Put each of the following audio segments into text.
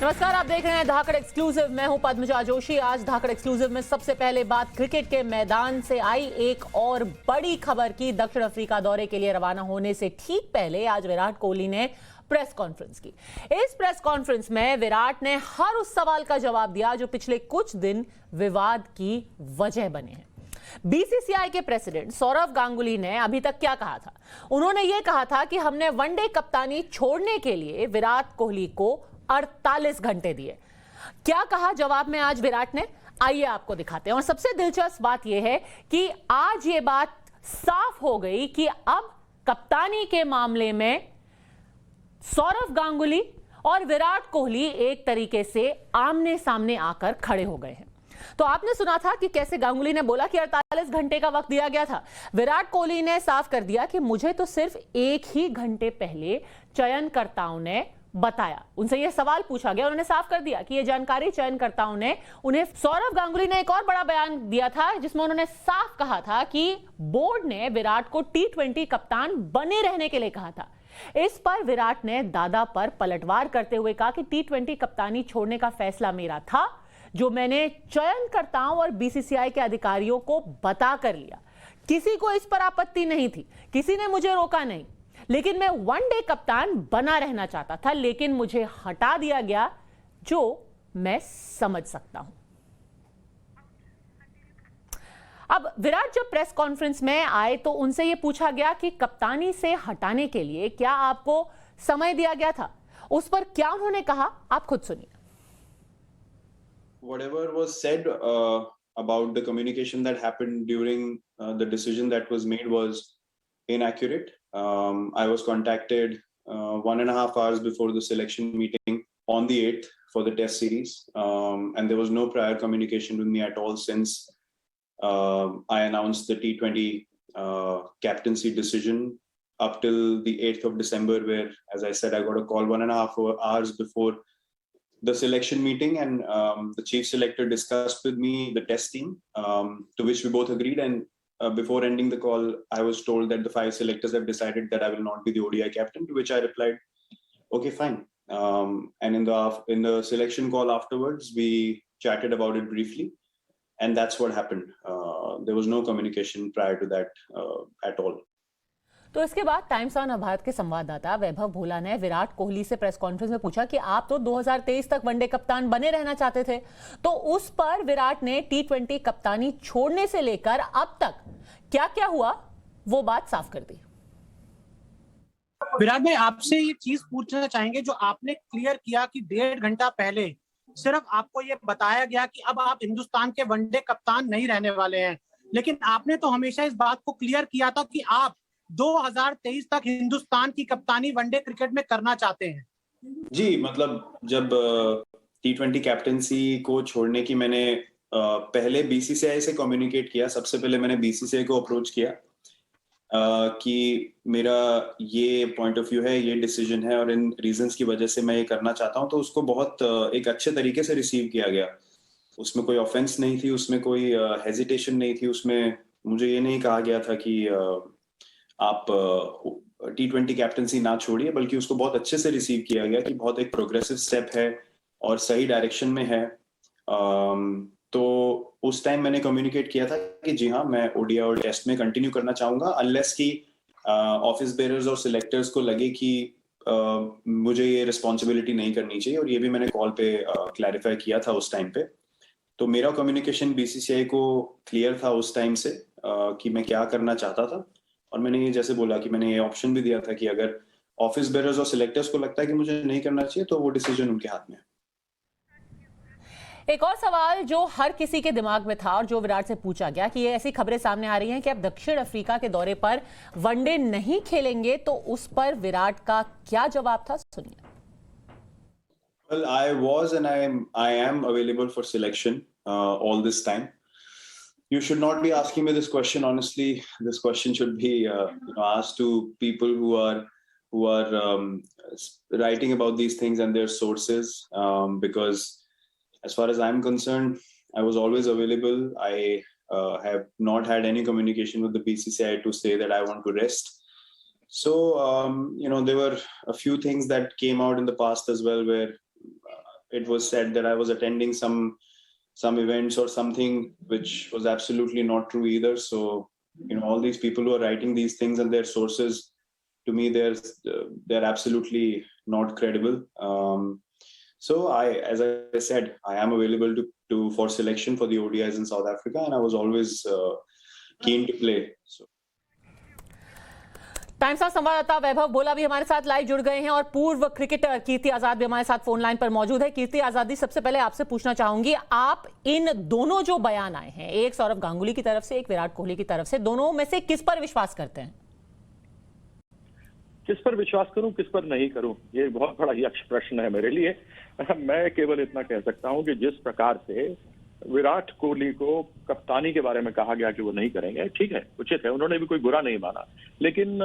नमस्कार, आप देख रहे हैं धाकड़ एक्सक्लूसिव। मैं हूं पद्मजा जोशी। आज धाकड़ एक्सक्लूसिव में सबसे पहले बात क्रिकेट के मैदान से आई एक और बड़ी खबर की। दक्षिण अफ्रीका दौरे के लिए रवाना होने से ठीक पहले आज विराट कोहली ने प्रेस कॉन्फ्रेंस की। इस प्रेस कॉन्फ्रेंस में विराट ने हर उस सवाल का जवाब दिया जो पिछले कुछ दिन विवाद की वजह बने हैं। बीसीसीआई के प्रेसिडेंट सौरव गांगुली ने अभी तक क्या कहा था? उन्होंने यह कहा था कि हमने वनडे कप्तानी छोड़ने के लिए विराट कोहली को 48 घंटे दिए। क्या कहा जवाब में आज विराट ने? आइए आपको दिखाते हैं। और सबसे दिलचस्प बात यह है कि आज ये बात साफ हो गई कि अब कप्तानी के मामले में सौरव गांगुली और विराट कोहली एक तरीके से आमने सामने आकर खड़े हो गए हैं। तो आपने सुना था कि कैसे गांगुली ने बोला कि 48 घंटे का वक्त दिया गया था। विराट कोहली ने साफ कर दिया कि मुझे तो सिर्फ एक ही घंटे पहले चयनकर्ताओं ने बताया। उनसे यह सवाल पूछा गया, उन्होंने साफ कर दिया कि यह जानकारी चयनकर्ताओं ने उन्हें। सौरव गांगुली ने एक और बड़ा बयान दिया था जिसमें उन्होंने साफ कहा था कि बोर्ड ने विराट को T20 कप्तान बने रहने के लिए कहा था। इस पर विराट ने दादा पर पलटवार करते हुए कहा कि T20 कप्तानी छोड़ने का फैसला मेरा था, जो मैंने चयनकर्ताओं और बीसीसीआई के अधिकारियों को बता कर लिया। किसी को इस पर आपत्ति नहीं थी, किसी ने मुझे रोका नहीं, लेकिन मैं वनडे कप्तान बना रहना चाहता था, लेकिन मुझे हटा दिया गया, जो मैं समझ सकता हूं। अब विराट जब प्रेस कॉन्फ्रेंस में आए तो उनसे यह पूछा गया कि कप्तानी से हटाने के लिए क्या आपको समय दिया गया था? उस पर क्या उन्होंने कहा, आप खुद सुनिए। Whatever was said about the communication that happened during the decision that was made was inaccurate. I was contacted 1.5 hours before the selection meeting on the 8th for the test series, and there was no prior communication with me at all since I announced the T20 captaincy decision up till the 8th of December, where, as I said, I got a call 1.5 hours before the selection meeting, and the chief selector discussed with me the test team, to which we both agreed. And before ending the call, I was told that the 5 selectors have decided that I will not be the ODI captain, to which I replied, okay, fine. And in the selection call afterwards, we chatted about it briefly, and that's what happened. There was no communication prior to that at all. तो इसके बाद times of Bharat के संवाददाता वैभव भोला ने विराट कोहली से press conference में पूछा कि आप तो 2023 तक वनडे कप्तान बने रहना चाहते थे, तो उस पर विराट ने T20 कप्तानी छोड़ने से लेकर अब तक क्या क्या हुआ वो बात साफ कर दी। विराट भाई, आपसे ये चीज पूछना चाहेंगे जो आपने क्लियर किया कि 1.5 घंटा पहले सिर्फ आपको ये बताया गया कि अब आप हिंदुस्तान के वनडे कप्तान नहीं रहने वाले हैं, लेकिन आपने तो हमेशा इस बात को क्लियर किया था कि आप 2023 तक हिंदुस्तान की कप्तानी वनडे क्रिकेट में करना चाहते हैं। जी, मतलब जब T20 कैप्टेंसी को छोड़ने की मैंने पहले बीसीसीआई से कम्युनिकेट किया, सबसे पहले मैंने बीसीसीआई को अप्रोच किया कि मेरा ये पॉइंट ऑफ व्यू है, ये डिसीजन है और इन रीजंस की वजह से मैं ये करना चाहता हूं, तो उसको बहुत एक अच्छे तरीके से रिसीव किया गया। उसमें कोई ऑफेंस नहीं थी, उसमें कोई हेजिटेशन नहीं थी, उसमें मुझे ये नहीं कहा गया था कि आप T20 कैप्टेंसी ना छोड़िए, बल्कि उसको बहुत अच्छे से रिसीव किया गया कि बहुत एक प्रोग्रेसिव स्टेप है और सही डायरेक्शन में है। तो उस टाइम मैंने कम्युनिकेट किया था कि जी हाँ, मैं ओडीआई और टेस्ट में कंटिन्यू करना चाहूंगा, अनलेस कि ऑफिस बेरर्स और सिलेक्टर्स को लगे कि मुझे ये रिस्पॉन्सिबिलिटी नहीं करनी चाहिए, और ये भी मैंने कॉल पे क्लैरिफाई किया था उस टाइम पे। तो मेरा कम्युनिकेशन बीसीसीआई को क्लियर था उस टाइम से कि मैं क्या करना चाहता था, और मैंने ये जैसे बोला कि मैंने ये ऑप्शन भी दिया था कि अगर ऑफिस बेरर्स और सिलेक्टर्स को लगता है कि मुझे नहीं करना चाहिए तो वो डिसीजन उनके हाथ में है। एक और सवाल जो हर किसी के दिमाग में था और जो विराट से पूछा गया कि ये ऐसी खबरें सामने आ रही हैं कि अब दक्षिण अफ्रीका के दौरे पर वनडे नहीं खेलेंगे, तो उस पर विराट का क्या जवाब था, सुनिए। Well, I was and I am available for selection all this time. You should not be asking me this question. Honestly, this question should be asked to people who are writing about these things and their sources. Because as far as I'm concerned, I was always available. I have not had any communication with the BCCI to say that I want to rest. So there were a few things that came out in the past as well, where it was said that I was attending some events or something, which was absolutely not true either. So, all these people who are writing these things and their sources, to me, they're absolutely not credible. So as I said, I am available for selection for the ODIs in South Africa, and I was always keen to play. So. Times of संवाददाता वैभव बोला भी हमारे साथ live जुड़ गए हैं और पूर्व क्रिकेटर कीर्ति आजाद भी हमारे साथ फोन लाइन पर मौजूद है। कीर्ति आजादी, सबसे पहले आपसे पूछना चाहूंगी, आप इन दोनों जो बयान आए हैं, एक सौरव गांगुली की तरफ से, एक विराट कोहली की तरफ से, दोनों में से किस पर विश्वास करते हैं? किस पर विश्वास करूं, किस पर नहीं करूं, ये बहुत बड़ा यक्ष प्रश्न है मेरे लिए। मैं केवल इतना कह सकता हूं कि जिस प्रकार से विराट कोहली को कप्तानी के बारे में कहा गया कि वो नहीं करेंगे, ठीक है, उचित है, उन्होंने भी कोई बुरा नहीं माना, लेकिन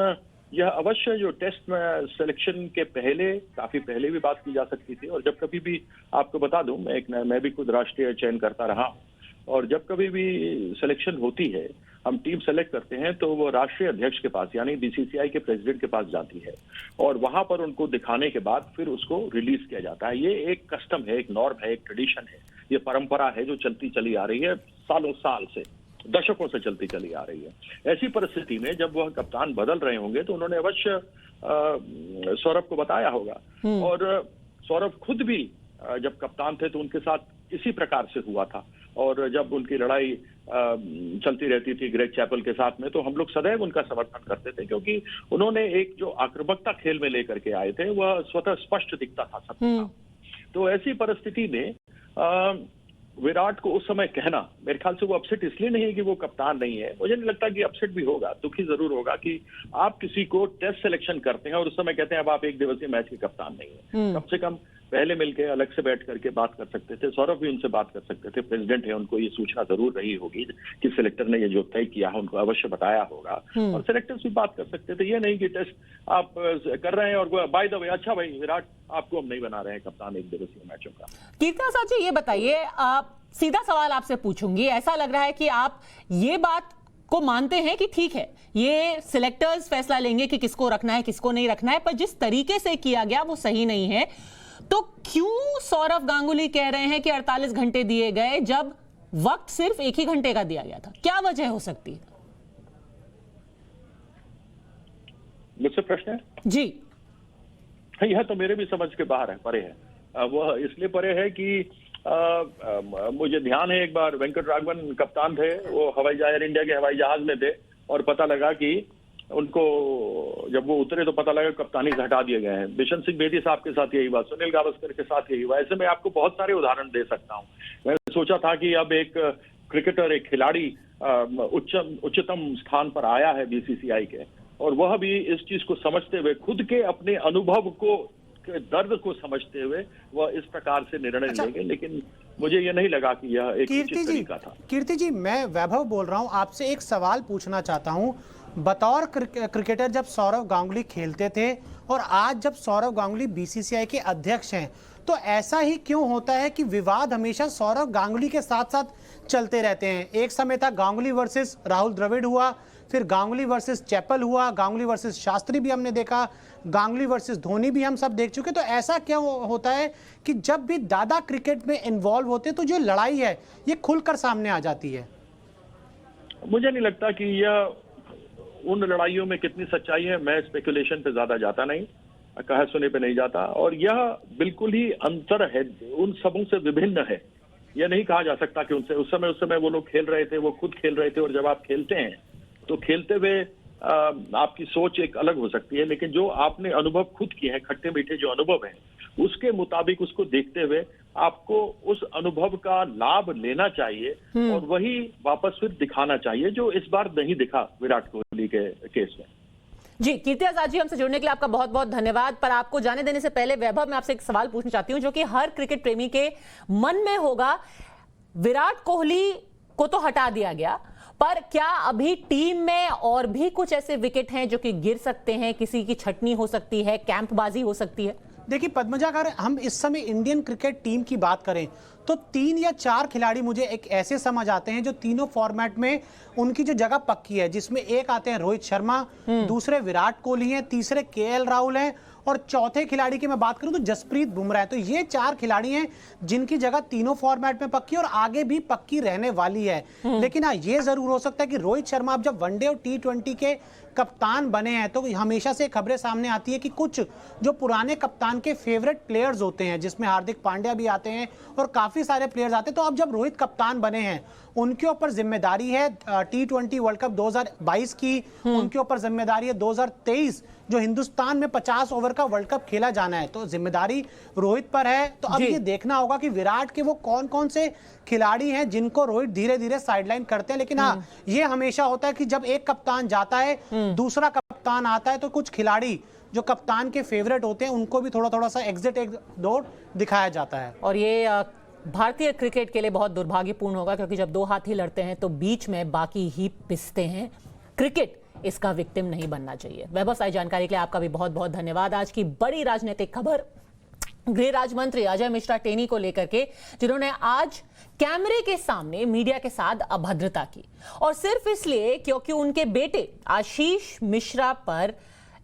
यह अवश्य जो टेस्ट में सिलेक्शन के पहले, काफी पहले भी बात की जा सकती थी। और जब कभी भी, आपको बता दूं, मैं भी खुद राष्ट्रीय चयन करता रहा, और जब कभी भी सिलेक्शन होती है, हम टीम सेलेक्ट करते हैं, तो वो राष्ट्रीय अध्यक्ष के पास, यानी बीसीसीआई के प्रेसिडेंट के पास जाती है, और वहां पर उनको दिखाने के बाद फिर उसको रिलीज किया जाता है। ये एक कस्टम है, एक नॉर्म है, एक ट्रेडिशन है, ये परंपरा है जो चलती चली आ रही है, सालों साल से, दशकों से चलती चली आ रही है। ऐसी परिस्थिति में जब वह कप्तान बदल रहे होंगे तो उन्होंने अवश्य सौरभ को बताया होगा, और सौरभ खुद भी जब कप्तान थे तो उनके साथ इसी प्रकार से हुआ था, और जब उनकी लड़ाई चलती रहती थी ग्रेग चैपल के साथ में, तो हम लोग सदैव उनका समर्थन करते थे, क्योंकि उन्होंने एक जो आक्रामकता खेल में लेकर के आए थे, वह स्वतः स्पष्ट दिखता था सबका। तो ऐसी परिस्थिति में विराट को उस समय कहना, मेरे ख्याल से वो अपसेट इसलिए नहीं है कि वो कप्तान नहीं है, मुझे नहीं लगता कि अपसेट भी होगा, दुखी जरूर होगा कि आप किसी को टेस्ट सिलेक्शन करते हैं और उस समय कहते हैं अब आप एक दिवसीय मैच के कप्तान नहीं है। कम से कम पहले मिलके अलग से बैठ करके बात कर सकते थे, सौरभ भी उनसे बात कर सकते थे, प्रेसिडेंट है, उनको ये सूचना जरूर रही होगी कि सिलेक्टर ने ये जो तय किया है उनको अवश्य बताया होगा, और सिलेक्टर्स भी बात कर सकते थे। ये नहीं कि टेस्ट आप कर रहे हैं और बाय द वे, अच्छा भाई विराट आपको हम नहीं बना रहे हैं कप्तान एक दिवसीय मैचों का। कीर्ति आजाद जी, ये बताइए, सीधा सवाल आपसे पूछूंगी, ऐसा लग रहा है कि आप ये बात को मानते हैं कि ठीक है, ये सिलेक्टर्स फैसला लेंगे कि किसको रखना है किसको नहीं रखना है, पर जिस तरीके से किया गया वो सही नहीं है, तो क्यों सौरव गांगुली कह रहे हैं कि 48 घंटे दिए गए जब वक्त सिर्फ 1 ही घंटे का दिया गया था? क्या वजह हो सकती है? मुझसे प्रश्न है जी। यह तो मेरे भी समझ के बाहर है, परे है। वह इसलिए परे है कि मुझे ध्यान है, एक बार वेंकट राघवन कप्तान थे, वो एयर इंडिया के हवाई जहाज में थे, और पता लगा कि उनको, जब वो उतरे तो पता लगा कप्तानी से हटा दिए गए हैं। बिशन सिंह बेदी साहब के साथ यही हुआ, सुनील गावस्कर के साथ यही हुआ। ऐसे में आपको बहुत सारे उदाहरण दे सकता हूं। मैंने सोचा था कि अब एक क्रिकेटर, एक खिलाड़ी उच्चतम स्थान पर आया है बीसीसीआई के, और वह भी इस चीज को समझते हुए, खुद के अपने अनुभव को, दर्द को समझते हुए वह इस प्रकार से निर्णय लेंगे, लेकिन मुझे यह नहीं लगा कि यह एक उचित तरीका था। कीर्ति जी, मैं वैभव बोल रहा हूं, आपसे एक सवाल पूछना चाहता हूं। बतौर क्रिकेटर जब सौरव गांगुली खेलते थे और आज जब सौरव गांगुली बीसीसीआई के अध्यक्ष हैं, तो ऐसा ही क्यों होता है कि विवाद हमेशा सौरव गांगुली के साथ साथ चलते रहते हैं? एक समय था गांगुली वर्सेस राहुल द्रविड़ हुआ, फिर गांगुली वर्सेस चैपल हुआ, गांगुली वर्सेस शास्त्री भी हमने देखा, गांगुली वर्सेस धोनी भी हम सब देख चुके। तो ऐसा क्या होता है कि जब भी दादा क्रिकेट में इन्वॉल्व होते तो जो लड़ाई है ये खुलकर सामने आ जाती है? मुझे नहीं लगता कि यह उन लड़ाइयों में कितनी सच्चाई है, मैं स्पेकुलेशन पे ज्यादा जाता नहीं, कहे सुने पे नहीं जाता, और यह बिल्कुल ही अंतर है, उन सबों से विभिन्न है। यह नहीं कहा जा सकता कि उनसे उस समय वो लोग खेल रहे थे, वो खुद खेल रहे थे, और जब आप खेलते हैं तो खेलते हुए आपकी सोच एक अलग हो सकती है, लेकिन जो आपने अनुभव खुद किए हैं, खट्टे मीठे जो अनुभव हैं, उसके मुताबिक उसको देखते हुए आपको उस अनुभव का लाभ लेना चाहिए, और वही वापस फिर दिखाना चाहिए, जो इस बार नहीं दिखा विराट कोहली के केस में। जी, कीर्ति आजाद जी, हमसे जुड़ने के लिए आपका बहुत बहुत धन्यवाद। पर आपको जाने देने से पहले वैभव, मैं आपसे एक सवाल पूछना चाहती हूं जो कि हर क्रिकेट प्रेमी के मन में होगा। विराट कोहली को तो हटा दिया गया, पर क्या अभी टीम में और भी कुछ ऐसे विकेट हैं जो कि गिर सकते हैं? किसी की छटनी हो सकती है, कैंपबाजी हो सकती है? देखिए पद्मजा, अगर हम इस समय इंडियन क्रिकेट टीम की बात करें तो 3 या 4 खिलाड़ी मुझे एक ऐसे समझ आते हैं जो तीनों फॉर्मेट में उनकी जो जगह पक्की है, जिसमें एक आते हैं रोहित शर्मा, दूसरे विराट कोहली हैं, तीसरे केएल राहुल हैं, और चौथे खिलाड़ी की मैं बात करूं तो जसप्रीत बुमराह है। तो ये 4 खिलाड़ी हैं जिनकी जगह तीनों फॉर्मेट में पक्की और आगे भी पक्की रहने वाली है। लेकिन हाँ, ये जरूर हो सकता है कि रोहित शर्मा अब जब वनडे और T20 के कप्तान बने हैं तो हमेशा से खबरें सामने आती है कि कुछ जो पुराने कप्तान के फेवरेट प्लेयर्स होते हैं, जिसमें हार्दिक पांड्या भी आते हैं और काफी सारे प्लेयर्स आते हैं, तो अब जब रोहित कप्तान बने हैं उनके ऊपर जिम्मेदारी है T20 वर्ल्ड कप 2022 की, उनके ऊपर जिम्मेदारी है 2023 जो हिंदुस्तान में 50 ओवर का वर्ल्ड कप खेला जाना है। तो जिम्मेदारी रोहित पर है। तो अब ये देखना होगा कि विराट के वो कौन कौन से खिलाड़ी हैं जिनको रोहित धीरे धीरे साइडलाइन करते हैं। लेकिन हाँ, ये हमेशा होता है कि जब एक कप्तान जाता है दूसरा कप्तान आता है तो कुछ खिलाड़ी जो कप्तान के फेवरेट होते हैं उनको भी थोड़ा थोड़ा सा एग्जिट एक दौर दिखाया जाता है। और ये भारतीय क्रिकेट के लिए बहुत दुर्भाग्यपूर्ण होगा, क्योंकि जब 2 हाथी लड़ते हैं तो बीच में बाकी ही पिसते हैं। क्रिकेट इसका विक्टिम नहीं बनना चाहिए। वैभव, सारी जानकारी के लिए आपका भी बहुत बहुत धन्यवाद। आज की बड़ी राजनीतिक खबर गृह राज्य मंत्री अजय मिश्रा टेनी को लेकर के, जिन्होंने आज कैमरे के सामने मीडिया के साथ अभद्रता की, और सिर्फ इसलिए क्योंकि उनके बेटे आशीष मिश्रा पर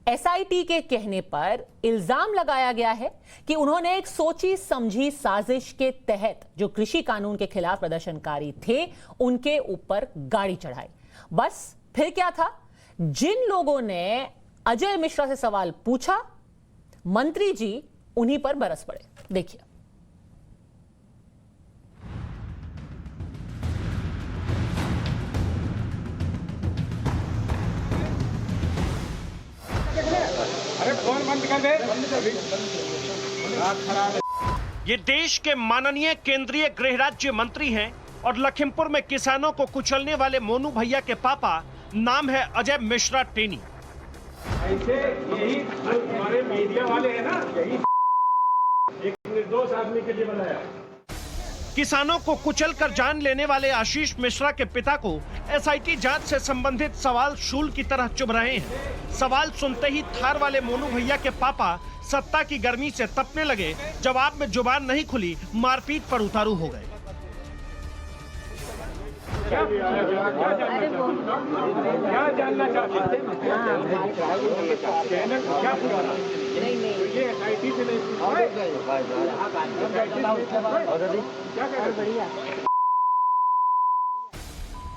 एसआईटी के कहने पर इल्जाम लगाया गया है कि उन्होंने एक सोची समझी साजिश के तहत जो कृषि कानून के खिलाफ प्रदर्शनकारी थे उनके ऊपर गाड़ी चढ़ाई। बस फिर क्या था, जिन लोगों ने अजय मिश्रा से सवाल पूछा, मंत्री जी उन्हीं पर बरस पड़े। देखिए। अरे फोन बंद कर दे। ये देश के माननीय केंद्रीय गृह राज्य मंत्री हैं और लखीमपुर में किसानों को कुचलने वाले मोनू भैया के पापा नाम है अजय मिश्रा टेनी। ऐसे यही हमारे मीडिया वाले हैं ना, यही एक निर्दोष आदमी के लिए बनाया। किसानों को कुचल कर जान लेने वाले आशीष मिश्रा के पिता को एसआईटी जांच से संबंधित सवाल शूल की तरह चुभ रहे हैं। सवाल सुनते ही थार वाले मोनू भैया के पापा सत्ता की गर्मी से तपने लगे। जवाब में जुबान नहीं खुली, मारपीट पर उतारू हो गए। क्या जानना चाहते हैं? क्या पूछा? ये एसआईटी से नहीं पूछा।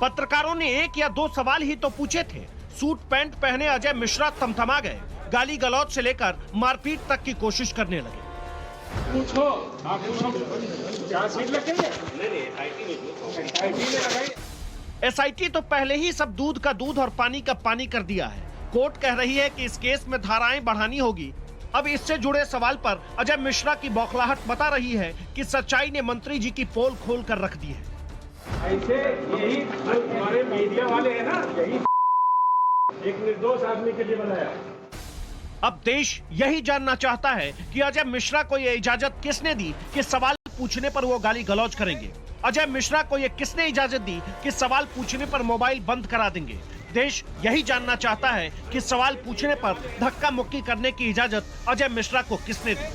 पत्रकारों ने 1 या 2 सवाल ही तो पूछे थे। सूट पैंट पहने अजय मिश्रा थमथमा गए। गाली गलौज से लेकर मारपीट तक की कोशिश करने लगे। पूछो, आप पूछो, क्या सीट लगेंगे? एसआईटी तो पहले ही सब दूध का दूध और पानी का पानी कर दिया है। कोर्ट कह रही है कि इस केस में धाराएं बढ़ानी होगी। अब इससे जुड़े सवाल पर अजय मिश्रा की बौखलाहट बता रही है कि सच्चाई ने मंत्री जी की पोल खोल कर रख दी है। ऐसे यही हमारे मीडिया वाले हैं ना, यही एक निर्दोष आदमी के लिए बनाया। अब देश यही जानना चाहता है कि अजय मिश्रा को यह इजाजत किसने दी कि सवाल पूछने पर वो गाली गलौज करेंगे। अजय मिश्रा को यह किसने इजाजत दी कि सवाल पूछने पर मोबाइल बंद करा देंगे। देश यही जानना चाहता है कि सवाल पूछने पर धक्का मुक्की करने की इजाजत अजय मिश्रा को किसने दी।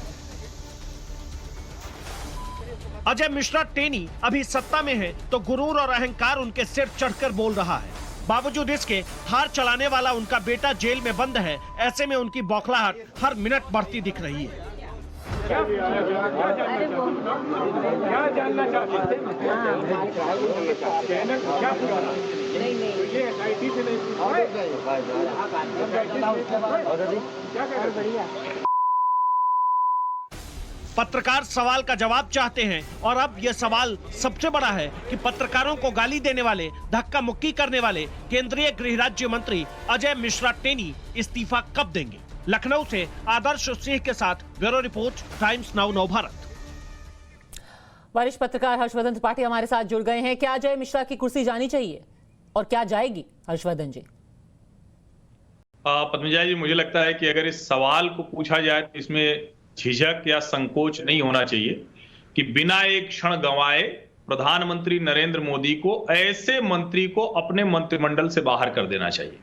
अजय मिश्रा टेनी अभी सत्ता में है तो गुरूर और अहंकार उनके सिर चढ़कर बोल रहा है। बावजूद इसके थार चलाने वाला उनका बेटा जेल में बंद है। ऐसे में उनकी बौखलाहट हर मिनट बढ़ती दिख रही है। क्या जानना चाहते हैं? क्या पूछा? ये एसआईटी से नहीं पूछा। पत्रकार सवाल का जवाब चाहते हैं और अब यह सवाल सबसे बड़ा है कि पत्रकारों को गाली देने वाले, धक्का मुक्की करने वाले केंद्रीय गृह राज्य मंत्री अजय मिश्रा टेनी इस्तीफा कब देंगे। लखनऊ से आदर्श सिंह के साथ ब्यूरो रिपोर्ट, टाइम्स नाउ नव भारत। वरिष्ठ पत्रकार हर्षवर्धन त्रिपाठी हमारे साथ जुड़ गए हैं। क्या अजय मिश्रा की कुर्सी जानी चाहिए और क्या जाएगी, हर्षवर्धन जी? पद्मजा जी, मुझे लगता है कि अगर इस सवाल को पूछा जाए तो इसमें झिझक या संकोच नहीं होना चाहिए कि बिना एक क्षण गंवाए प्रधानमंत्री नरेंद्र मोदी को ऐसे मंत्री को अपने मंत्रिमंडल से बाहर कर देना चाहिए,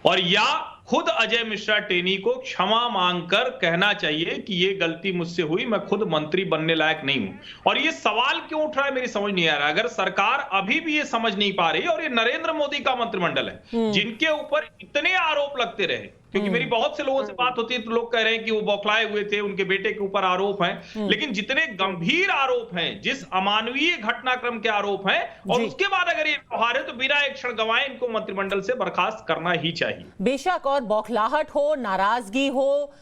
और या खुद अजय मिश्रा टेनी को क्षमा मांगकर कहना चाहिए कि ये गलती मुझसे हुई, मैं खुद मंत्री बनने लायक नहीं हूं। और ये सवाल क्यों उठ रहा है मेरी समझ नहीं आ रहा। अगर सरकार अभी भी ये समझ नहीं पा रही, और ये नरेंद्र मोदी का मंत्रिमंडल है जिनके ऊपर इतने आरोप लगते रहे क्योंकि मेरी बहुत से लोगों से बात होती है तो लोग कह रहे हैं कि वो बौखलाए हुए थे, उनके बेटे के ऊपर आरोप हैं, लेकिन जितने गंभीर आरोप हैं, जिस अमानवीय घटनाक्रम के आरोप हैं, और उसके बाद अगर ये व्यवहार है तो बिना एक क्षण गंवाए इनको मंत्रिमंडल से बर्खास्त करना ही चाहिए। बेशक, और बौखलाहट हो, नाराजगी हो,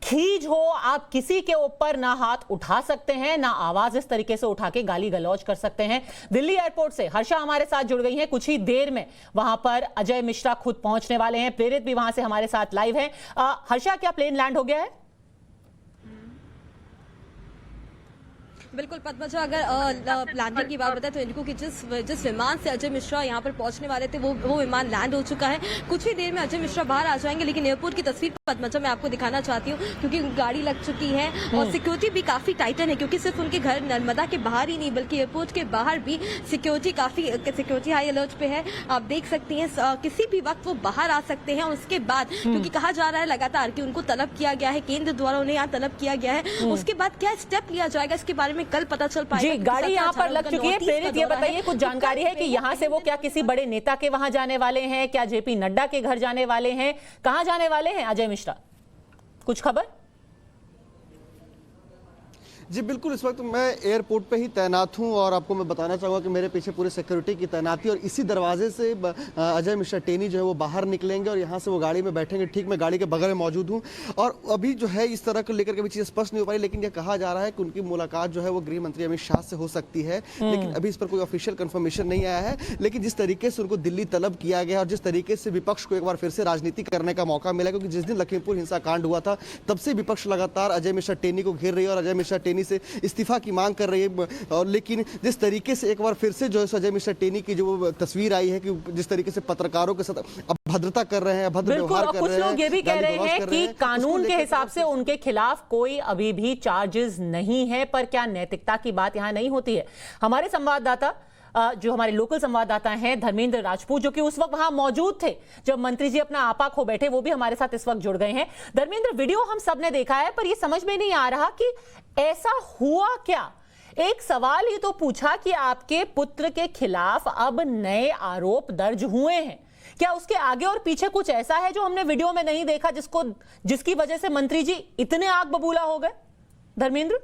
खीज हो, आप किसी के ऊपर ना हाथ उठा सकते हैं, ना आवाज इस तरीके से उठा के गाली गलौज कर सकते हैं। दिल्ली एयरपोर्ट से हर्षा हमारे साथ जुड़ गई हैं। कुछ ही देर में वहां पर अजय मिश्रा खुद पहुंचने वाले हैं। प्रेरित भी वहां से हमारे साथ लाइव है। हर्षा, क्या प्लेन लैंड हो गया है? बिल्कुल पद्मजा, अगर लैंडिंग की बात बताएं तो इनको कि जिस विमान से अजय मिश्रा यहाँ पर पहुंचने वाले थे वो विमान लैंड हो चुका है। कुछ ही देर में अजय मिश्रा बाहर आ जाएंगे, लेकिन एयरपोर्ट की तस्वीर पद्मजा मैं आपको दिखाना चाहती हूँ, क्योंकि गाड़ी लग चुकी है और सिक्योरिटी भी काफी टाइटन है, क्योंकि सिर्फ उनके घर नर्मदा के बाहर ही नहीं बल्कि एयरपोर्ट के बाहर भी सिक्योरिटी हाई अलर्ट पे है। आप देख सकती हैं किसी भी वक्त वो बाहर आ सकते हैं। उसके बाद क्योंकि कहा जा रहा है लगातार कि उनको तलब किया गया है, केंद्र द्वारा उन्हें यहाँ तलब किया गया है, उसके बाद क्या स्टेप लिया जाएगा इसके बारे में कल पता चल पाएगा। जी, गाड़ी यहाँ पर लग चुकी है। प्रेरित, ये बताइए, कुछ जानकारी है कि यहाँ से वो क्या किसी बड़े नेता के वहां जाने वाले हैं, क्या जेपी नड्डा के घर जाने वाले हैं, कहां जाने वाले हैं अजय मिश्रा? कुछ खबर? जी बिल्कुल, इस वक्त मैं एयरपोर्ट पे ही तैनात हूं और आपको मैं बताना चाहूँगा कि मेरे पीछे पूरी सिक्योरिटी की तैनाती, और इसी दरवाजे से अजय मिश्रा टेनी जो है वो बाहर निकलेंगे और यहाँ से वो गाड़ी में बैठेंगे। ठीक मैं गाड़ी के बगल में मौजूद हूँ और अभी जो है इस तरह को लेकर के भी चीज़ स्पष्ट नहीं हो पाई, लेकिन यह कहा जा रहा है कि उनकी मुलाकात जो है वो गृह मंत्री अमित शाह से हो सकती है, लेकिन अभी इस पर कोई ऑफिशियल कंफर्मेशन नहीं आया है। लेकिन जिस तरीके से उनको दिल्ली तलब किया गया और जिस तरीके से विपक्ष को एक बार फिर से राजनीति करने का मौका मिला, क्योंकि जिस दिन लखीमपुर हिंसा कांड हुआ था तब से विपक्ष लगातार अजय मिश्रा टेनी को घेर रही है और अजय मिश्रा टेनी से इस्तीफा की मांग कर रही है। और लेकिन जिस तरीके से एक बार फिर से जो है अजय मिश्रा टेनी की जो तस्वीर आई है कि जिस तरीके से पत्रकारों के साथ अभद्रता कर रहे हैं, अभद्र व्यवहार कर रहे हैं, कुछ लोग ये भी कह रहे हैं कि कानून के हिसाब से उनके खिलाफ कोई अभी भी चार्जेस नहीं है, पर क्या नैतिकता की बात यहां नहीं होती है? हमारे संवाददाता, जो हमारे लोकल संवाददाता हैं धर्मेंद्र राजपूत, जो कि उस वक्त वहां मौजूद थे जब मंत्री जी अपना आपा खो बैठे, वो भी हमारे साथ इस वक्त जुड़ गए हैं। धर्मेंद्र, वीडियो हम सब ने देखा है, पर ये समझ में नहीं आ रहा कि ऐसा हुआ क्या। एक सवाल ही तो पूछा कि आपके पुत्र के खिलाफ अब नए आरोप दर्ज हुए हैं, क्या उसके आगे और पीछे कुछ ऐसा है जो हमने वीडियो में नहीं देखा, जिसकी वजह से मंत्री जी इतने आग बबूला हो गए? धर्मेंद्र,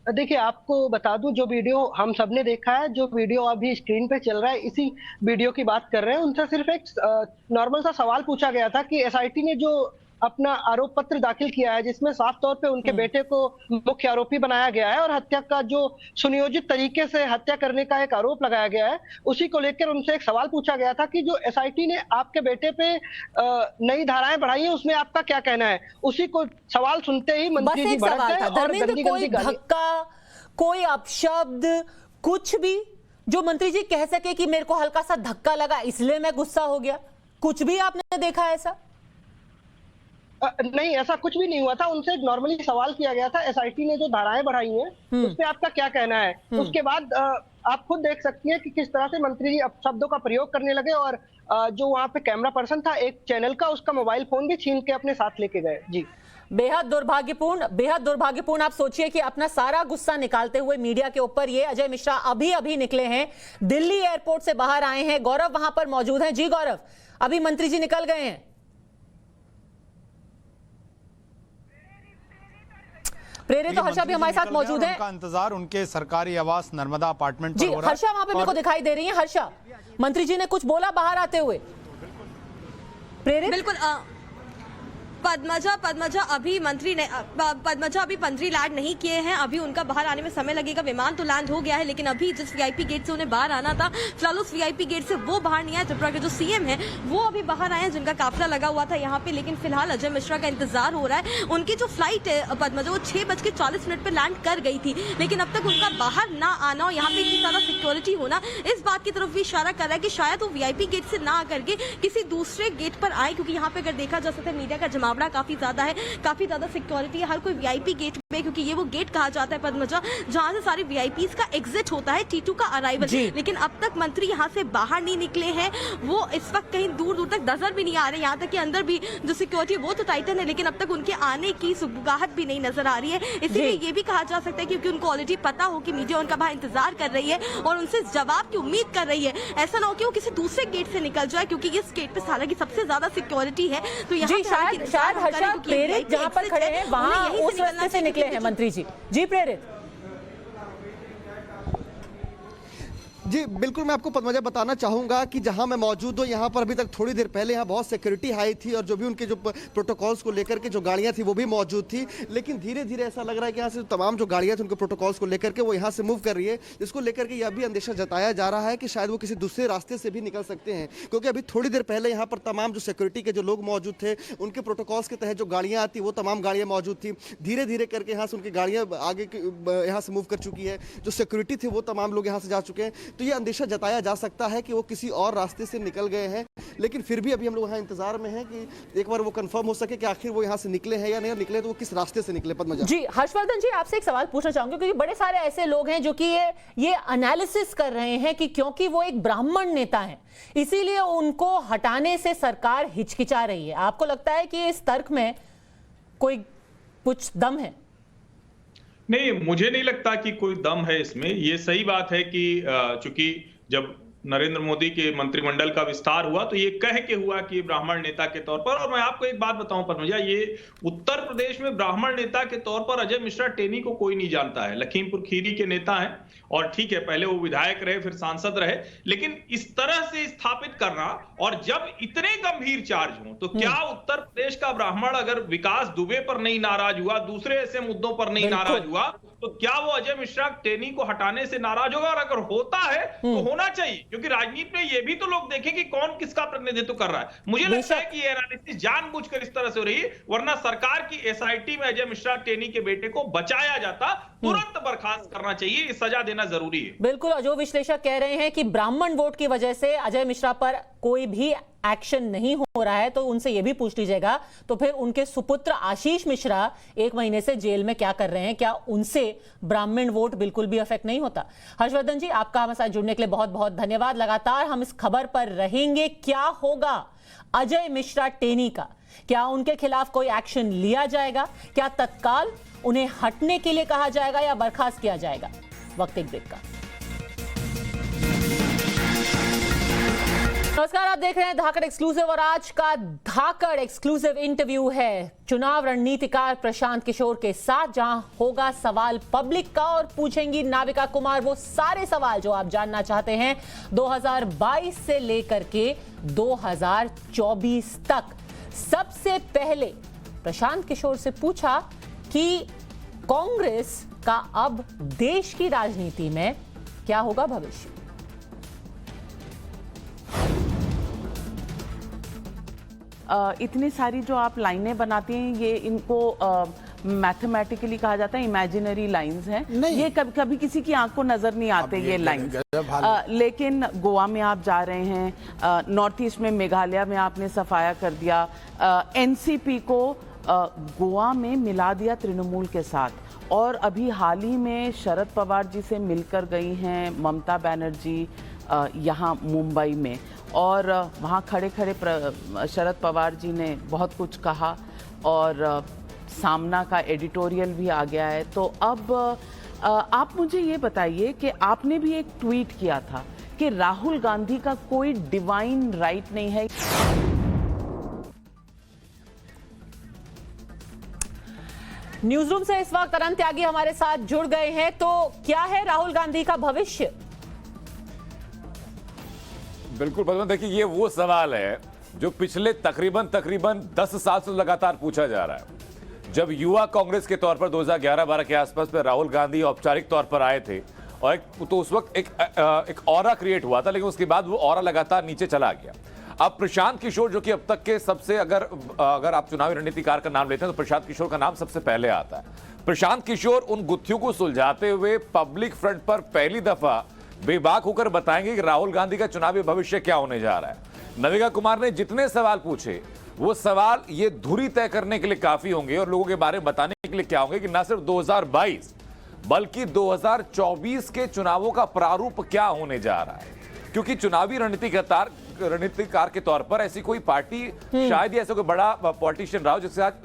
देखिए आपको बता दूं, जो वीडियो हम सबने देखा है, जो वीडियो अभी स्क्रीन पे चल रहा है, इसी वीडियो की बात कर रहे हैं। उनसे सिर्फ एक नॉर्मल सा सवाल पूछा गया था कि एसआईटी ने जो अपना आरोप पत्र दाखिल किया है, जिसमें साफ तौर पे उनके बेटे को मुख्य आरोपी बनाया गया है और हत्या का जो सुनियोजित तरीके से हत्या करने का एक आरोप लगाया गया है, उसी को लेकर उनसे एक सवाल पूछा गया था कि जो एसआईटी ने आपके बेटे पे नई धाराएं बढ़ाई है, उसमें आपका क्या कहना है। उसी को सवाल सुनते ही मंत्री जी भड़क गए और कोई धक्का, कोई अपशब्द, कुछ भी जो मंत्री जी कह सके कि मेरे को हल्का सा धक्का लगा इसलिए मैं गुस्सा हो गया, कुछ भी आपने देखा ऐसा? नहीं, ऐसा कुछ भी नहीं हुआ था। उनसे नॉर्मली सवाल किया गया था एसआईटी ने जो धाराएं बढ़ाई हैं उस पे आपका क्या कहना है। उसके बाद आप खुद देख सकती हैं कि किस तरह से मंत्री जी अपशब्दों का प्रयोग करने लगे और जो वहां पे कैमरा पर्सन था एक चैनल का, उसका मोबाइल फोन भी छीन के अपने साथ लेके गए। जी, बेहद दुर्भाग्यपूर्ण, बेहद दुर्भाग्यपूर्ण। आप सोचिए कि अपना सारा गुस्सा निकालते हुए मीडिया के ऊपर ये अजय मिश्रा अभी निकले हैं, दिल्ली एयरपोर्ट से बाहर आए हैं। गौरव वहां पर मौजूद हैं। जी गौरव, अभी मंत्री जी निकल गए हैं। प्रेरित और हर्षा भी हमारे साथ मौजूद हैं। उनका इंतजार उनके सरकारी आवास नर्मदा अपार्टमेंट पर हो रहा है। हर्षा वहां पे मेरे को दिखाई दे रही है। हर्षा, मंत्री जी ने कुछ बोला बाहर आते हुए? प्रेरित, बिल्कुल पद्मजा अभी मंत्री लैंड नहीं किए हैं, अभी उनका बाहर आने में समय लगेगा। विमान तो लैंड हो गया है, लेकिन अभी जिस वीआईपी गेट से उन्हें बाहर आना था, फिलहाल उस वीआईपी गेट से वो बाहर नहीं आए। त्रिपुरा के जो सीएम हैं वो अभी बाहर आए हैं, जिनका काफिला लगा हुआ था यहाँ पे, लेकिन फिलहाल अजय मिश्रा का इंतजार हो रहा है। उनकी जो फ्लाइट है पद्मजा, वो 6:40 पे लैंड कर गई थी, लेकिन अब तक उनका बाहर ना आना और यहाँ पे इतनी ज्यादा सिक्योरिटी होना इस बात की तरफ भी इशारा कर रहा है कि शायद वो वीआईपी गेट से ना आकर के किसी दूसरे गेट पर आए, क्योंकि यहाँ पे अगर देखा जा सकता है मीडिया का जमावड़ा काफी ज्यादा है, काफी ज्यादा सिक्योरिटी है, हर कोई वीआईपी गेट क्योंकि ये वो गेट कहा जाता है पद्मजा जहां से सारे वीआईपीज का एग्जिट होता है, T2 का अराइवल। लेकिन अब तक मंत्री यहां से बाहर नहीं निकले हैं, वो इस वक्त कहीं दूर दूर तक नजर भी नहीं आ रहे। यहाँ तक कि अंदर भी जो सिक्योरिटी वो तो टाइटन है, लेकिन अब तक उनके आने की सुगबुगाहट भी नहीं नजर आ रही है। इसीलिए ये भी कहा जा सकता है क्योंकि उनको ऑलरेडी पता हो कि मीडिया उनका बाहर इंतजार कर रही है और उनसे जवाब की उम्मीद कर रही है। ऐसा ना हो कि वो किसी दूसरे गेट से निकल जाए, क्योंकि इस गेट पे हालांकि सबसे ज्यादा सिक्योरिटी है। तो यहाँ शायद हर्षा प्रेरित जहाँ पर खड़े हैं वहाँ उस रास्ते से निकले हैं मंत्री जी प्रेरित। जी बिल्कुल, मैं आपको पद्मजा बताना चाहूंगा कि जहां मैं मौजूद हूं यहाँ पर अभी तक थोड़ी देर पहले यहाँ बहुत सिक्योरिटी हाई थी और जो भी उनके जो प्रोटोकॉल्स को लेकर के जो गाड़ियां थी वो भी मौजूद थी। लेकिन धीरे धीरे ऐसा लग रहा है कि यहाँ से तमाम जो गाड़ियां थी उनके प्रोटोकॉल्स को लेकर के वो यहाँ से मूव कर रही है, जिसको लेकर के यह भी अंदेशा जताया जा रहा है कि शायद वो किसी दूसरे रास्ते से भी निकल सकते हैं। क्योंकि अभी थोड़ी देर पहले यहाँ पर तमाम जो सिक्योरिटी के जो लोग मौजूद थे उनके प्रोटोकॉल्स के तहत जो गाड़ियाँ आती वो तमाम गाड़ियाँ मौजूद थी। धीरे धीरे करके यहाँ से उनकी गाड़ियाँ आगे यहाँ से मूव कर चुकी है, जो सिक्योरिटी थी वो तमाम लोग यहाँ से जा चुके हैं। तो ये अंदेशा जताया जा सकता है कि वो किसी और रास्ते से निकल गए हैं। लेकिन फिर भी अभी हम लोग यहाँ इंतजार में हैं कि एक बार वो कंफर्म हो सके कि आखिर वो यहाँ से निकले हैं या नहीं, निकले तो वो किस रास्ते से निकले। पद्मजा जी, हर्षवर्धन जी आपसे एक सवाल पूछना चाहूंगी क्योंकि बड़े सारे ऐसे लोग हैं जो कि ये एनालिसिस कर रहे हैं कि क्योंकि वो एक ब्राह्मण नेता है इसीलिए उनको हटाने से सरकार हिचकिचा रही है। आपको लगता है कि इस तर्क में कोई कुछ दम है? नहीं, मुझे नहीं लगता कि कोई दम है इसमें। ये सही बात है कि चूंकि जब नरेंद्र मोदी के मंत्रिमंडल का विस्तार हुआ तो ये कह के हुआ कि ब्राह्मण नेता के तौर पर, और मैं आपको एक बात बताऊं पद्मजा, ये उत्तर प्रदेश में ब्राह्मण नेता के तौर पर अजय मिश्रा टेनी को कोई नहीं जानता है। लखीमपुर खीरी के नेता हैं और ठीक है पहले वो विधायक रहे फिर सांसद रहे, लेकिन इस तरह से स्थापित करना और जब इतने गंभीर चार्ज हो तो क्या उत्तर प्रदेश का ब्राह्मण अगर विकास दुबे पर नहीं नाराज हुआ, दूसरे ऐसे मुद्दों पर नहीं नाराज हुआ, तो क्या वो अजय मिश्रा टेनी को हटाने से नाराज होगा? और अगर होता है तो होना चाहिए, क्योंकि राजनीति में ये भी तो लोग देखें कि कौन किसका प्रतिनिधित्व कर रहा है। मुझे लगता है कि ये एनालिसिस जानबूझकर इस तरह से हो रही है, वरना सरकार की एसआईटी में अजय मिश्रा टेनी के बेटे को बचाया जाता, तुरंत बर्खास्त करना चाहिए, सजा देना जरूरी है। बिल्कुल, जो विश्लेषक कह रहे हैं कि ब्राह्मण वोट की वजह से अजय मिश्रा पर कोई भी एक्शन नहीं हो रहा है, तो उनसे यह भी पूछ लीजिएगा तो फिर उनके सुपुत्र आशीष मिश्रा 1 महीने से जेल में क्या कर रहे हैं? क्या उनसे ब्राह्मण वोट बिल्कुल भी अफेक्ट नहीं होता? हर्षवर्धन जी आपका हमारे साथ जुड़ने के लिए बहुत बहुत धन्यवाद। लगातार हम इस खबर पर रहेंगे, क्या होगा अजय मिश्रा टेनी का? क्या उनके खिलाफ कोई एक्शन लिया जाएगा? क्या तत्काल उन्हें हटने के लिए कहा जाएगा या बर्खास्त किया जाएगा? वक्त एक ब्रेक का। नमस्कार, आप देख रहे हैं धाकड़ एक्सक्लूसिव और आज का धाकड़ एक्सक्लूसिव इंटरव्यू है चुनाव रणनीतिकार प्रशांत किशोर के साथ, जहां होगा सवाल पब्लिक का और पूछेंगी नाविका कुमार वो सारे सवाल जो आप जानना चाहते हैं 2022 से लेकर के 2024 तक। सबसे पहले प्रशांत किशोर से पूछा कि कांग्रेस का अब देश की राजनीति में क्या होगा भविष्य। इतनी सारी जो आप लाइनें बनाती हैं ये इनको मैथमेटिकली कहा जाता है इमेजिनरी लाइंस हैं। ये कभी कभी किसी की आंख को नजर नहीं आते ये लाइंस, लेकिन गोवा में आप जा रहे हैं, नॉर्थ ईस्ट में मेघालय में आपने सफाया कर दिया, एनसीपी को गोवा में मिला दिया तृणमूल के साथ, और अभी हाल ही में शरद पवार जी से मिलकर गई हैं ममता बनर्जी यहाँ मुंबई में, और वहाँ खड़े खड़े शरद पवार जी ने बहुत कुछ कहा और सामना का एडिटोरियल भी आ गया है। तो अब आप मुझे ये बताइए कि आपने भी एक ट्वीट किया था कि राहुल गांधी का कोई डिवाइन राइट नहीं है। न्यूज रूम से इस वक्त अनंत त्यागी हमारे साथ जुड़ गए हैं, तो क्या है राहुल गांधी का भविष्य? बिल्कुल बदल, देखिए ये वो सवाल है जो पिछले तकरीबन 10 साल से लगातार पूछा जा रहा है। जब युवा कांग्रेस के तौर पर 2011-12 के आसपास में राहुल गांधी औपचारिक तौर पर आए थे और तो उस वक्त एक ऑरा क्रिएट हुआ था, लेकिन उसके बाद वो ऑरा लगातार नीचे चला गया। अब प्रशांत किशोर जो कि अब तक के सबसे अगर आप चुनावी रणनीतिकार का नाम लेते हैं तो प्रशांत किशोर का नाम सबसे पहले आता है। प्रशांत किशोर उन गुत्थियों को सुलझाते हुए पब्लिक फ्रंट पर पहली दफा बेबाक होकर बताएंगे कि राहुल गांधी का चुनावी भविष्य क्या होने जा रहा है। नाविका कुमार ने जितने सवाल पूछे वो सवाल ये धुरी तय करने के लिए काफी होंगे और लोगों के बारे में बताने के के लिए क्या होंगे कि ना सिर्फ 2022 बल्कि 2024 के चुनावों का प्रारूप क्या होने जा रहा है, क्योंकि चुनावी रणनीतिकार के तौर पर ऐसी कोई पार्टी शायद ही ऐसा कोई बड़ा पॉलिटिशियन रहा हो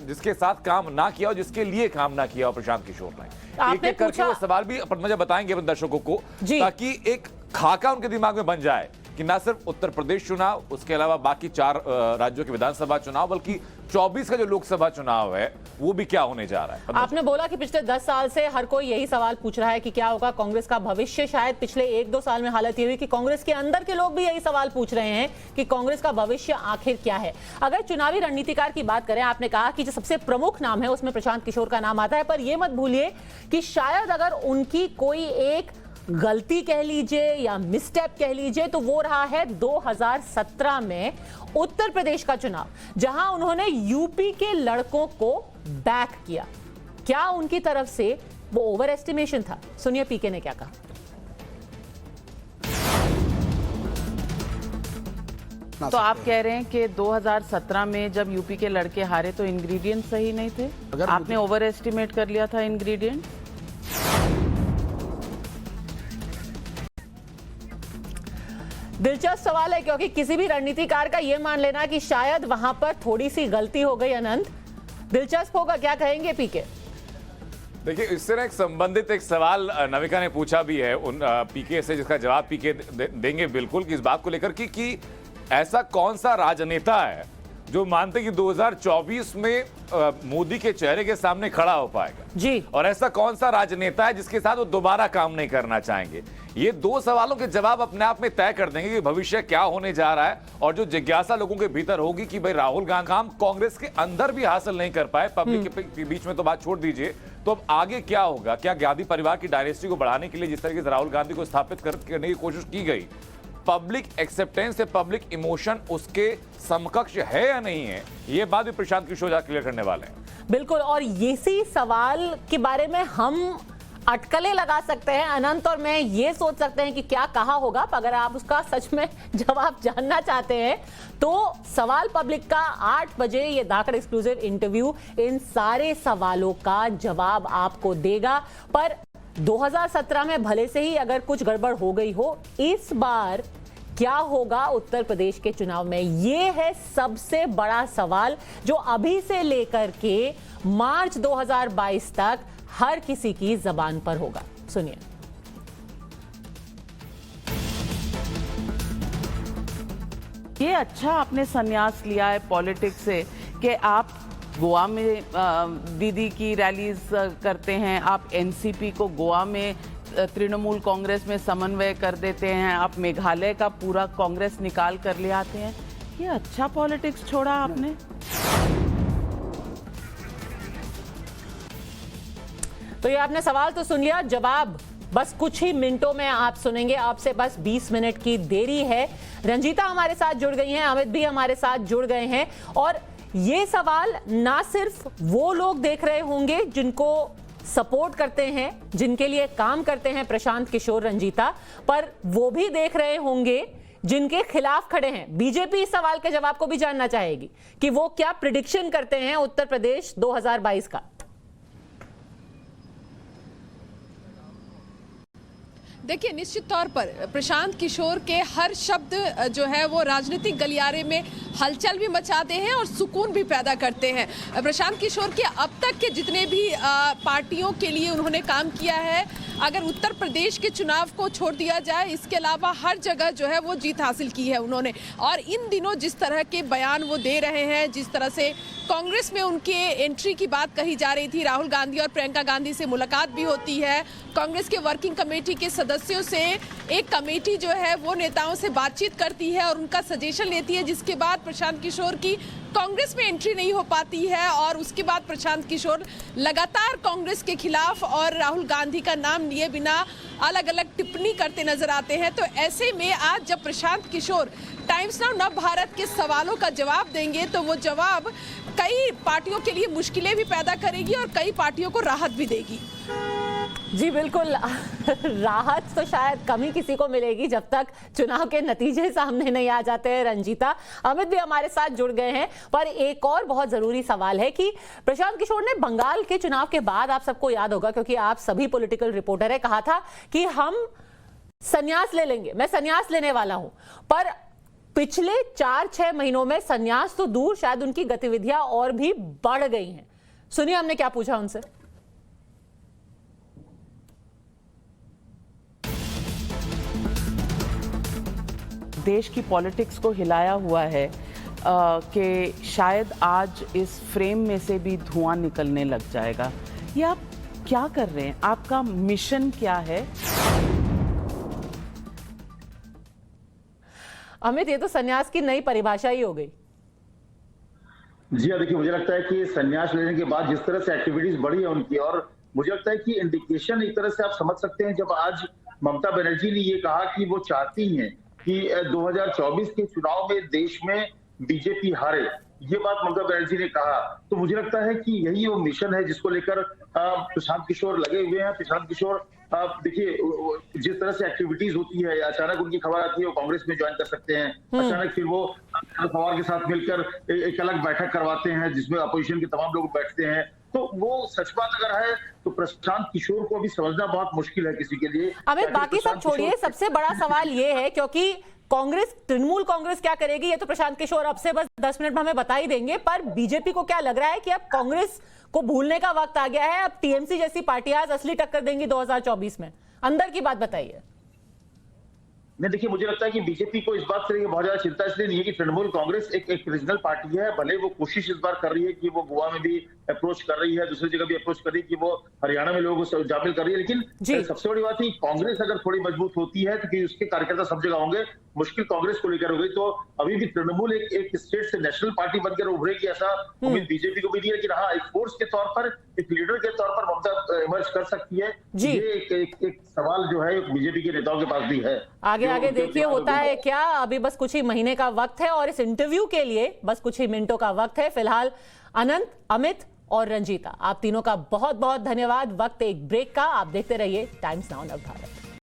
जिसके साथ काम ना किया हो, जिसके लिए काम ना किया हो प्रशांत किशोर ने। एक एक करके वो सवाल भी मुझे बताएंगे अपने दर्शकों को, ताकि एक खाका उनके दिमाग में बन जाए कि ना सिर्फ उत्तर प्रदेश चुनाव, उसके अलावा बाकी 4 राज्यों के विधानसभा चुनाव, बल्कि 24 का जो लोकसभा चुनाव है वो भी क्या होने जा रहा है। आपने बोला कि पिछले 10 साल से हर कोई यही सवाल पूछ रहा है कि क्या होगा कांग्रेस का भविष्य। शायद पिछले 1-2 साल में हालत ये हुई कि कांग्रेस के अंदर के लोग भी यही सवाल पूछ रहे हैं कि कांग्रेस का भविष्य आखिर क्या है। अगर चुनावी रणनीतिकार की बात करें, आपने कहा कि जो सबसे प्रमुख नाम है उसमें प्रशांत किशोर का नाम आता है, पर यह मत भूलिए कि शायद अगर उनकी कोई एक गलती कह लीजिए या मिसस्टेप कह लीजिए तो वो रहा है 2017 में उत्तर प्रदेश का चुनाव, जहां उन्होंने यूपी के लड़कों को बैक किया। क्या उनकी तरफ से वो ओवर एस्टिमेशन था? सुनिए पीके ने क्या कहा। तो आप कह रहे हैं कि 2017 में जब यूपी के लड़के हारे तो इंग्रेडिएंट सही नहीं थे, आपने ओवर एस्टिमेट कर लिया था इंग्रेडिएंट। दिलचस्प सवाल है, क्योंकि किसी भी रणनीतिकार का यह मान लेना कि शायद वहां पर थोड़ी सी गलती हो गई। अनंत, दिलचस्प होगा, क्या कहेंगे पीके? देखिए, इससे ना एक संबंधित एक सवाल नविका ने पूछा भी है उन पीके से, जिसका जवाब पीके देंगे बिल्कुल, कि इस बात को लेकर कि ऐसा कौन सा राजनेता है जो मानते कि 2024 में मोदी के चेहरे के सामने खड़ा हो पाएगा जी, और ऐसा कौन सा राजनेता है जिसके साथ वो दोबारा काम नहीं करना चाहेंगे। ये 2 सवालों के जवाब अपने आप में तय कर देंगे कि भविष्य क्या होने जा रहा है। और जो जिज्ञासा लोगों के भीतर होगी कि भाई राहुल गांधी काम कांग्रेस के अंदर भी हासिल नहीं कर पाए, पब्लिक के बीच में तो बात छोड़ दीजिए, तो अब आगे क्या होगा? क्या गांधी परिवार की डायनेस्टी को बढ़ाने के लिए जिस तरीके से राहुल गांधी को स्थापित करने की कोशिश की गई, पब्लिक एक्सेप्टेंस या पब्लिक इमोशन उसके समकक्ष है या नहीं है, ये बात भी प्रशांत किशोर क्लियर करने वाले हैं। बिल्कुल, और इसी सवाल के बारे में हम अटकलें लगा सकते हैं। अनंत और मैं ये सोच सकते हैं कि क्या कहा होगा। अगर आप उसका सच में जवाब जानना चाहते हैं तो सवाल पब्लिक का 8 बजे ये धाकड़ एक्सक्लूसिव इंटरव्यू इन सारे सवालों का जवाब आपको देगा। पर 2017 में भले से ही अगर कुछ गड़बड़ हो गई हो, इस बार क्या होगा उत्तर प्रदेश के चुनाव में, यह है सबसे बड़ा सवाल जो अभी से लेकर के मार्च 2022 तक हर किसी की जबान पर होगा। सुनिए। ये अच्छा आपने संन्यास लिया है पॉलिटिक्स से कि आप गोवा में दीदी की रैलीज करते हैं, आप एनसीपी को गोवा में तृणमूल कांग्रेस में समन्वय कर देते हैं, आप मेघालय का पूरा कांग्रेस निकाल कर ले आते हैं। ये अच्छा पॉलिटिक्स छोड़ा आपने। तो ये आपने सवाल तो सुन लिया, जवाब बस कुछ ही मिनटों में आप सुनेंगे। आपसे बस 20 मिनट की देरी है। रंजीता हमारे साथ जुड़ गई हैं, अमित भी हमारे साथ जुड़ गए हैं। और ये सवाल ना सिर्फ वो लोग देख रहे होंगे जिनको सपोर्ट करते हैं, जिनके लिए काम करते हैं प्रशांत किशोर, रंजीता, पर वो भी देख रहे होंगे जिनके खिलाफ खड़े हैं। बीजेपी इस सवाल के जवाब को भी जानना चाहेगी कि वो क्या प्रिडिक्शन करते हैं उत्तर प्रदेश 2022 का। देखिए, निश्चित तौर पर प्रशांत किशोर के हर शब्द जो है वो राजनीतिक गलियारे में हलचल भी मचाते हैं और सुकून भी पैदा करते हैं। प्रशांत किशोर के अब तक के जितने भी पार्टियों के लिए उन्होंने काम किया है, अगर उत्तर प्रदेश के चुनाव को छोड़ दिया जाए, इसके अलावा हर जगह जो है वो जीत हासिल की है उन्होंने। और इन दिनों जिस तरह के बयान वो दे रहे हैं, जिस तरह से कांग्रेस में उनके एंट्री की बात कही जा रही थी, राहुल गांधी और प्रियंका गांधी से मुलाकात भी होती है, कांग्रेस के वर्किंग कमेटी के सदस्यों से एक कमेटी जो है वो नेताओं से बातचीत करती है और उनका सजेशन लेती है, जिसके बाद प्रशांत किशोर की कांग्रेस में एंट्री नहीं हो पाती है। और उसके बाद प्रशांत किशोर लगातार कांग्रेस के खिलाफ और राहुल गांधी का नाम लिए बिना अलग अलग टिप्पणी करते नजर आते हैं। तो ऐसे में आज जब प्रशांत किशोर टाइम्स नाउ नव भारत के सवालों का जवाब देंगे तो वो जवाब कई पार्टियों के लिए मुश्किलें भी पैदा करेगी और कई पार्टियों को राहत भी देगी। जी बिल्कुल, राहत तो शायद कम ही किसी को मिलेगी जब तक चुनाव के नतीजे सामने नहीं आ जाते हैं। रंजीता, अमित भी हमारे साथ जुड़ गए हैं, पर एक और बहुत जरूरी सवाल है कि प्रशांत किशोर ने बंगाल के चुनाव के बाद, आप सबको याद होगा क्योंकि आप सभी पॉलिटिकल रिपोर्टर है, कहा था कि हम संन्यास ले लेंगे, मैं संन्यास लेने वाला हूं। पर पिछले 4-6 महीनों में संन्यास तो दूर, शायद उनकी गतिविधियां और भी बढ़ गई हैं। सुनिए हमने क्या पूछा उनसे। देश की पॉलिटिक्स को हिलाया हुआ है कि शायद आज इस फ्रेम में से भी धुआं निकलने लग जाएगा। ये आप क्या कर रहे हैं? आपका मिशन क्या है? अमित, ये तो संन्यास की नई परिभाषा ही हो गई। जी हाँ, देखिए मुझे लगता है कि संन्यास लेने के बाद जिस तरह से एक्टिविटीज बढ़ी है उनकी, और मुझे लगता है कि इंडिकेशन एक तरह से आप समझ सकते हैं जब आज ममता बनर्जी ने ये कहा कि वो चाहती हैं कि 2024 के चुनाव में देश में बीजेपी हारे, ये बात ममता बनर्जी ने कहा, तो मुझे लगता है कि यही वो मिशन है जिसको लेकर प्रशांत किशोर लगे हुए हैं। प्रशांत किशोर देखिए जिस तरह से एक्टिविटीज होती है, अचानक उनकी खबर आती है वो कांग्रेस में ज्वाइन कर सकते हैं, अचानक फिर वो शरद पवार के साथ मिलकर एक अलग बैठक करवाते हैं जिसमें अपोजिशन के तमाम लोग बैठते हैं। तो वो सच बात अगर है तो प्रशांत किशोर को अभी समझना बहुत मुश्किल है किसी के लिए। अमित, बाकी सब छोड़िए, सबसे बड़ा सवाल ये है क्योंकि कांग्रेस, तृणमूल कांग्रेस क्या करेगी ये तो प्रशांत किशोर अब से बस 10 मिनट में हमें बता ही देंगे, पर बीजेपी को क्या लग रहा है कि अब कांग्रेस को भूलने का वक्त आ गया है, अब टीएमसी जैसी पार्टियां असली टक्कर देंगी 2024 में? अंदर की बात बताइए। नहीं, देखिए मुझे लगता है कि बीजेपी को इस बात से बहुत ज्यादा चिंता इसलिए नहीं है कि तृणमूल कांग्रेस एक रीजनल पार्टी है, भले वो कोशिश इस बार कर रही है कि वो गोवा में भी अप्रोच कर रही है, दूसरी जगह भी अप्रोच कर रही है कि वो हरियाणा में लोगों को शामिल कर रही है, लेकिन सबसे बड़ी बात है कांग्रेस अगर थोड़ी मजबूत होती है तो उसके कार्यकर्ता सब जगह होंगे। मुश्किल कांग्रेस को लेकर हो गई तो अभी भी तृणमूल एक स्टेट से नेशनल पार्टी बनकर उभरेगी ऐसा उम्मीद बीजेपी को भी नहीं है, लेकिन हाँ एक फोर्स के तौर पर, एक लीडर के तौर पर ममता इमर्ज कर सकती है। ये एक सवाल जो है बीजेपी के नेताओं के पास भी है। आगे देखिए होता है क्या। अभी बस कुछ ही महीने का वक्त है और इस इंटरव्यू के लिए बस कुछ ही मिनटों का वक्त है। फिलहाल अनंत, अमित और रंजीता, आप तीनों का बहुत बहुत धन्यवाद। वक्त एक ब्रेक का, आप देखते रहिए टाइम्स नाउ नवभारत।